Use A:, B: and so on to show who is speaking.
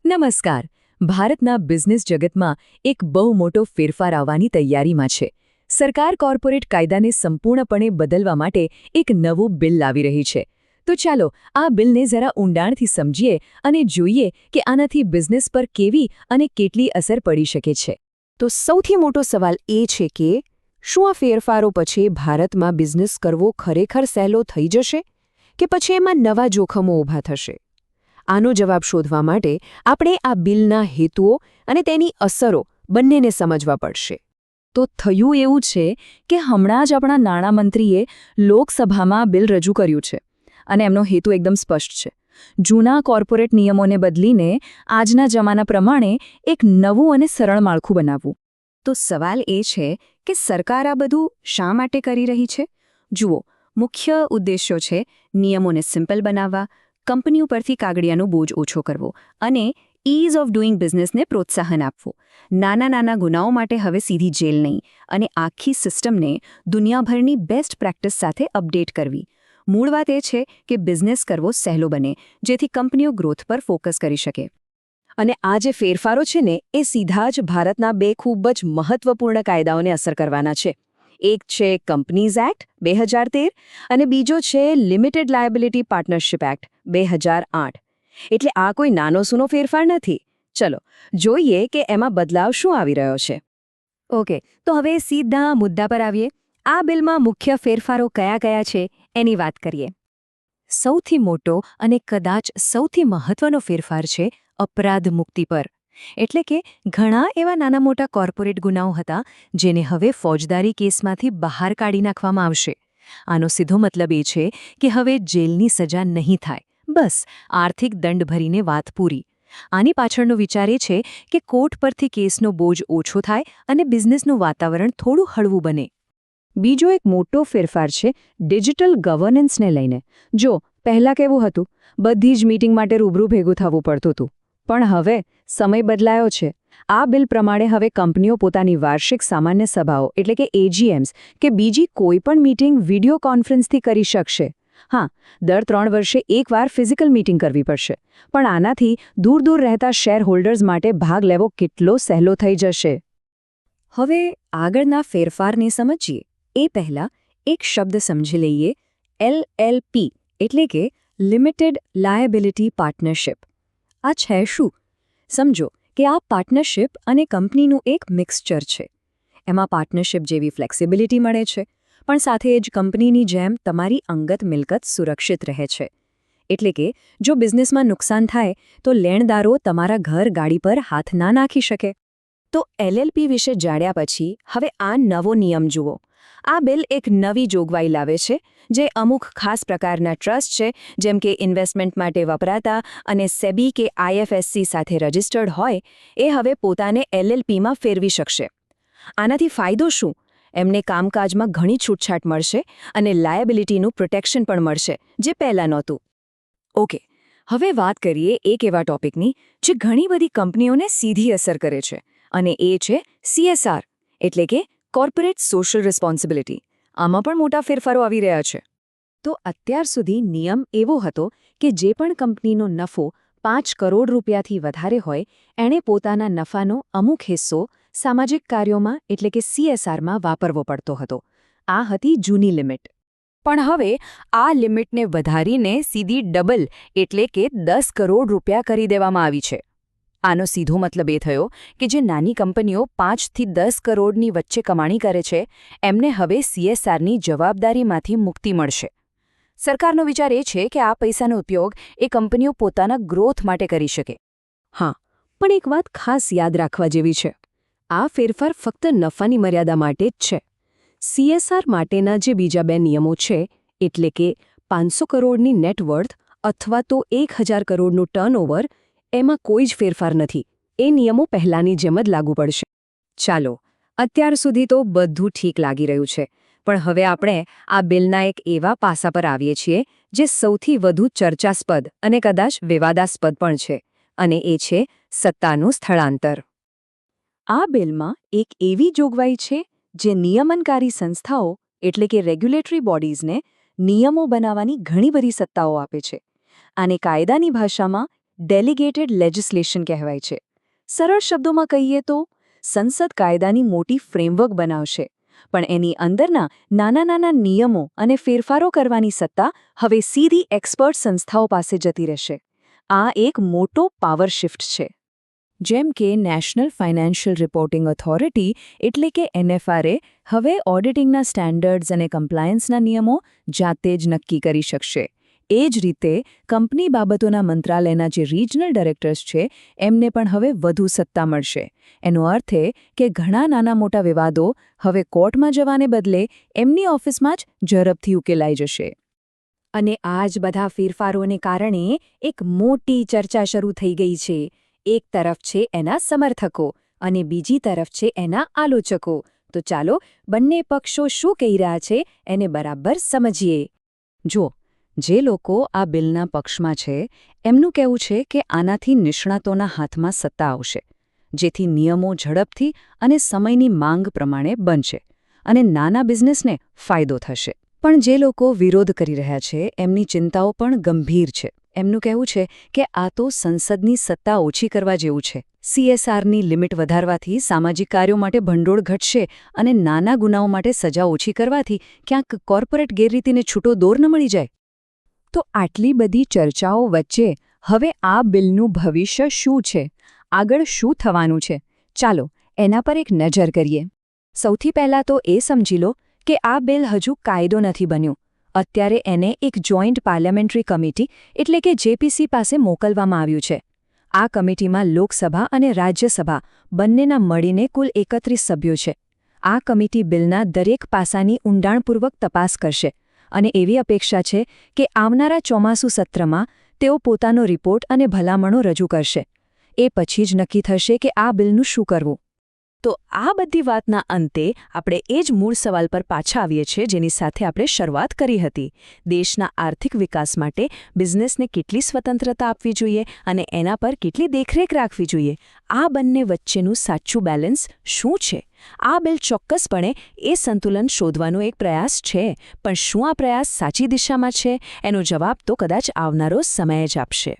A: નમસ્કાર. ભારતના બિઝનેસ જગતમાં એક બહુ મોટો ફેરફાર આવવાની તૈયારીમાં છે. સરકાર કોર્પોરેટ કાયદાને સંપૂર્ણપણે બદલવા માટે એક નવું બિલ લાવી રહી છે. તો ચાલો આ બિલને જરા ઊંડાણથી સમજીએ અને જોઈએ કે આનાથી બિઝનેસ પર કેવી અને કેટલી અસર પડી શકે છે.
B: તો સૌથી મોટો સવાલ એ છે કે શું આ ફેરફારો પછી ભારતમાં બિઝનેસ કરવો ખરેખર સહેલો થઈ જશે કે પછી એમાં નવા જોખમો ઊભા થશે? આનો જવાબ શોધવા માટે આપણે આ બિલના હેતુઓ અને તેની અસરો બંનેને સમજવા પડશે.
A: તો થયું એવું છે કે હમણાં જ આપણા નાણામંત્રીએ લોકસભામાં બિલ રજૂ કર્યું છે અને એમનો હેતુ એકદમ સ્પષ્ટ છે. જૂના કોર્પોરેટ નિયમોને બદલીને આજના જમાના પ્રમાણે એક નવું અને સરળ માળખું બનાવવું. તો સવાલ એ છે કે સરકાર આ બધું શા માટે કરી રહી છે? જુઓ, મુખ્ય ઉદ્દેશ્યો છે નિયમોને સિમ્પલ બનાવવા, કંપનીઓ પરથી કાગળિયાનો બોજ ઓછો કરવો અને ઇઝ ઓફ ડુઇંગ બિઝનેસને પ્રોત્સાહન આપવું. નાના ગુનાઓ માટે હવે સીધી જેલ નહીં અને આખી સિસ્ટમને દુનિયાભરની બેસ્ટ પ્રેક્ટિસ સાથે અપડેટ કરવી. મૂળ વાત એ છે કે બિઝનેસ કરવો સહેલો બને, જેથી કંપનીઓ ગ્રોથ પર ફોકસ કરી શકે.
B: અને આ જે ફેરફારો છે ને એ સીધા જ ભારતના બે ખૂબ જ મહત્વપૂર્ણ કાયદાઓને અસર કરવાના છે. એક છે કંપનીઝ એક્ટ 2013 અને બીજો છે લિમિટેડ લાયબિલિટી પાર્ટનરશિપ એક્ટ 2008. એટલે આ કોઈ નાનો સૂનો ફેરફાર નથી. ચલો જોઈએ કે એમાં બદલાવ શું આવી રહ્યો છે.
C: ઓકે, તો હવે સીધા મુદ્દા પર આવીએ. આ બિલમાં મુખ્ય ફેરફારો કયા છે એની વાત કરીએ.
A: સૌથી મોટો અને કદાચ સૌથી મહત્વનો ફેરફાર છે અપરાધ મુક્તિ પર. એટલે કે ઘણા એવા નાના મોટા કોર્પોરેટ ગુનાઓ હતા જેને હવે ફોજદારી કેસમાંથી બહાર કાઢી નાખવામાં આવશે. આનો સીધો મતલબ એ છે કે હવે જેલની સજા નહીં થાય, બસ આર્થિક દંડ ભરીને વાત પૂરી. આની પાછળનો વિચાર એ છે કે કોર્ટ પરથી કેસનો બોજ ઓછો થાય અને બિઝનેસનું વાતાવરણ થોડું હળવું બને.
B: બીજો એક મોટો ફેરફાર છે ડિજિટલ ગવર્નન્સને લઈને. જો પહેલાં કેવું હતું, બધી જ મીટિંગ માટે રૂબરૂ ભેગું થવું પડતું હતું. પણ હવે સમય બદલાયો છે. આ બિલ પ્રમાણે હવે કંપનીઓ પોતાની વાર્ષિક સામાન્ય સભાઓ એટલે કે એજીએમ્સ કે બીજી કોઈ પણ મીટિંગ વિડિયો કોન્ફરન્સથી કરી શકશે. હા, દર 3 વર્ષે એકવાર ફિઝિકલ મીટિંગ કરવી પડશે, પણ આનાથી દૂર રહેતા શેર હોલ્ડર્સ માટે ભાગ લેવો કેટલો સહેલો થઈ જશે.
A: હવે આગળના ફેરફારને સમજીએ એ પહેલાં એક શબ્દ સમજી લઈએ, LLP એટલે કે લિમિટેડ લાયબિલિટી પાર્ટનરશિપ. આ છે શું? સમજો કે આ પાર્ટનરશિપ અને કંપનીનું એક મિક્સચર છે. એમાં પાર્ટનરશિપ જેવી ફ્લેક્સિબિલિટી મળે છે, પણ સાથે જ કંપનીની જેમ તમારી અંગત મિલકત સુરક્ષિત રહે છે. એટલે કે જો બિઝનેસમાં નુકસાન થાય તો લેણદારો તમારા ઘર ગાડી પર હાથ ના નાખી શકે.
B: તો LLP વિશે જાણ્યા પછી હવે આ નવો નિયમ જુઓ. આ બિલ એક નવી જોગવાઈ લાવે છે જે અમુક ખાસ પ્રકારના ટ્રસ્ટ છે, જેમ કે ઇન્વેસ્ટમેન્ટ માટે વપરાતા અને સેબી કે IFSC સાથે રજિસ્ટર્ડ હોય, એ હવે પોતાને LLPમાં ફેરવી શકશે. આનાથી ફાયદો શું? એમને કામકાજમાં ઘણી છૂટછાટ મળશે અને લાયબિલિટીનું પ્રોટેક્શન પણ મળશે, જે પહેલાં નહોતું.
A: ઓકે, હવે વાત કરીએ એક એવા ટોપિકની જે ઘણી બધી કંપનીઓને સીધી અસર કરે છે, અને એ છે CSR એટલે કે કોર્પોરેટ સોશિયલ રિસ્પોન્સિબિલિટી. આમાં પણ મોટા ફેરફારો આવી રહ્યા છે.
B: તો અત્યાર સુધી નિયમ એવો હતો કે જે પણ કંપનીનો નફો 5 કરોડ રૂપિયાથી વધારે હોય એણે પોતાના નફાનો અમુક હિસ્સો સામાજિક કાર્યોમાં એટલે કે CSRમાં વાપરવો પડતો હતો. આ હતી જૂની લિમિટ. પણ હવે આ લિમિટને વધારીને સીધી ડબલ એટલે કે 10 કરોડ રૂપિયા કરી દેવામાં આવી છે. આનો સીધો મતલબ એ થયો કે જે નાની કંપનીઓ 5 થી 10 કરોડની વચ્ચે કમાણી કરે છે એમને હવે CSRની જવાબદારીમાંથી મુક્તિ મળશે. સરકારનો વિચાર એ છે કે આ પૈસાનો ઉપયોગ એ કંપનીઓ પોતાના ગ્રોથ માટે કરી શકે. હા, પણ એક વાત ખાસ યાદ રાખવા જેવી છે. આ ફેરફાર ફક્ત નફાની મર્યાદા માટે જ છે. CSR માટેના જે બીજા 2 નિયમો છે એટલે કે 500 કરોડની નેટવર્થ અથવા તો 1000 કરોડનું ટર્નઓવર, એમાં કોઈ જ ફેરફાર નથી. એ નિયમો પહેલાંની જેમ જ લાગુ પડશે. ચાલો, અત્યાર સુધી તો બધું ઠીક લાગી રહ્યું છે, પણ હવે આપણે આ બિલના એક એવા પાસા પર આવીએ છીએ જે સૌથી વધુ ચર્ચાસ્પદ અને કદાચ વિવાદાસ્પદ પણ છે, અને એ છે સત્તાનું સ્થળાંતર. આ બિલમાં એક એવી જોગવાઈ છે જે નિયમનકારી સંસ્થાઓ એટલે કે રેગ્યુલેટરી બોડીઝને નિયમો બનાવવાની ઘણી બધી સત્તાઓ આપે છે. આને કાયદાની ભાષામાં ડેલિગેટેડ લેજિસ્લેશન કહેવાય છે. સરળ શબ્દોમાં કહીએ તો સંસદ કાયદાની મોટી ફ્રેમવર્ક બનાવશે, પણ એની અંદરના નાના નિયમો અને ફેરફારો કરવાની સત્તા હવે સીધી એક્સપર્ટ સંસ્થાઓ પાસે જતી રહેશે. આ એક મોટો પાવર શિફ્ટ છે.
A: જેમ કે નેશનલ ફાઇનાન્શિયલ રિપોર્ટિંગ ઓથોરિટી એટલે કે NFRA હવે ઓડિટિંગના સ્ટેન્ડર્ડ્સ અને કમ્પ્લાયન્સના નિયમો જાતે જ નક્કી કરી શકશે. એ જ રીતે કંપની બાબતોના મંત્રાલયના જે રિજનલ ડાયરેક્ટર્સ છે એમને પણ હવે વધુ સત્તા મળશે. એનો અર્થ એ કે ઘણા નાના-મોટા વિવાદો હવે કોર્ટમાં જવાને બદલે એમની ઓફિસમાં જ ઝડપથી ઉકેલાઈ જશે.
C: અને આ જ બધા ફેરફારોને કારણે એક મોટી ચર્ચા શરૂ થઈ ગઈ છે. એક તરફ છે એના સમર્થકો અને બીજી તરફ છે એના આલોચકો. તો ચાલો બંને પક્ષો શું કહી રહ્યા છે એને બરાબર સમજીએ.
B: જો જે લોકો આ બિલના પક્ષમાં છે એમનું કહેવું છે કે આનાથી નિષ્ણાતોના હાથમાં સત્તા આવશે, જેથી નિયમો ઝડપથી અને સમયની માંગ પ્રમાણે બનશે અને નાના બિઝનેસને ફાયદો થશે. પણ જે લોકો વિરોધ કરી રહ્યા છે એમની ચિંતાઓ પણ ગંભીર છે. એમનું કહેવું છે કે આ તો સંસદની સત્તા ઓછી કરવા જેવું છે. CSRની લિમિટ વધારવાથી સામાજિક કાર્યો માટે ભંડોળ ઘટશે અને નાના ગુનાઓ માટે સજા ઓછી કરવાથી ક્યાંક કોર્પોરેટ ગેરરીતિને છૂટો દોર ન મળી જાય.
A: તો આટલી બધી ચર્ચાઓ વચ્ચે હવે આ બિલનું ભવિષ્ય શું છે? આગળ શું થવાનું છે? ચાલો એના પર એક નજર કરીએ. સૌથી પહેલાં તો એ સમજી લો કે આ બિલ હજુ કાયદો નથી બન્યું. અત્યારે એને એક જોઈન્ટ પાર્લામેન્ટરી કમિટી એટલે કે JPC પાસે મોકલવામાં આવ્યું છે. આ કમિટીમાં લોકસભા અને રાજ્યસભા બંનેના મળીને કુલ 31 સભ્યો છે. આ કમિટી બિલના દરેક પાસાની ઊંડાણપૂર્વક તપાસ કરશે અને એવી અપેક્ષા છે કે આવનારા ચોમાસુ સત્રમાં તેઓ પોતાનો રિપોર્ટ અને ભલામણો રજૂ કરશે. એ પછી જ નક્કી થશે કે આ બિલનું શું કરવું. તો આ બધી વાતના અંતે આપણે એ જ મૂળ સવાલ પર પાછા આવીએ છીએ જેની સાથે આપણે શરૂઆત કરી હતી. દેશના આર્થિક વિકાસ માટે બિઝનેસને કેટલી સ્વતંત્રતા આપવી જોઈએ અને એના પર કેટલી દેખરેખ રાખવી જોઈએ, આ બંને વચ્ચેનું સાચું બેલેન્સ શું છે? આ બિલ ચોક્કસપણે એ સંતુલન શોધવાનો એક પ્રયાસ છે, પણ શું આ પ્રયાસ સાચી દિશામાં છે? એનો જવાબ તો કદાચ આવનારો સમય જ આપશે.